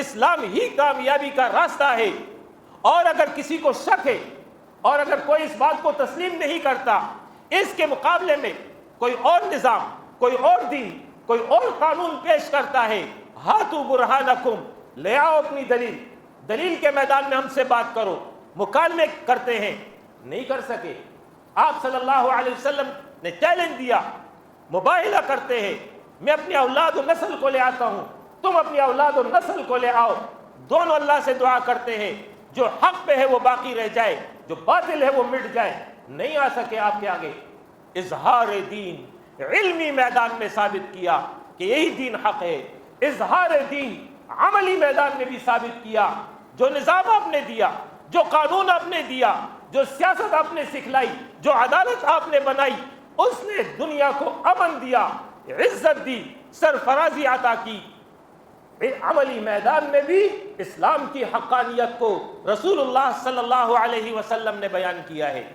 اسلام ہی کامیابی کا راستہ ہے۔ اور اگر کسی کو شک ہے اور اگر کوئی اس بات کو تسلیم نہیں کرتا اس کے مقابلے میں کوئی اور نظام، کوئی اور دین، کوئی اور قانون پیش کرتا ہے، ہاتھو برہانکم، لے آؤ اپنی دلیل، دلیل کے میدان میں ہم سے بات کرو۔ مکالمے کرتے ہیں، نہیں کر سکے۔ آپ صلی اللہ علیہ وسلم نے چیلنج دیا، مباہلہ کرتے ہیں، میں اپنی اولاد و نسل کو لے آتا ہوں، تم اپنی اولاد و نسل کو لے آؤ۔ دونوں اللہ سے دعا کرتے ہیں جو حق پہ ہے وہ باقی رہ جائے، جو باطل ہے وہ مٹ جائے۔ نہیں آ سکے آپ کے آگے۔ اظہار دین علمی میدان میں ثابت کیا کہ یہی دین حق ہے، اظہار دین عملی میدان میں بھی ثابت کیا۔ جو نظام آپ نے دیا، جو قانون آپ نے دیا، جو سیاست آپ نے سکھلائی، جو عدالت آپ نے بنائی، اس نے دنیا کو امن دیا، عزت دی، سرفرازی عطا کی۔ عملی میدان میں بھی اسلام کی حقانیت کو رسول اللہ صلی اللہ علیہ وسلم نے بیان کیا ہے۔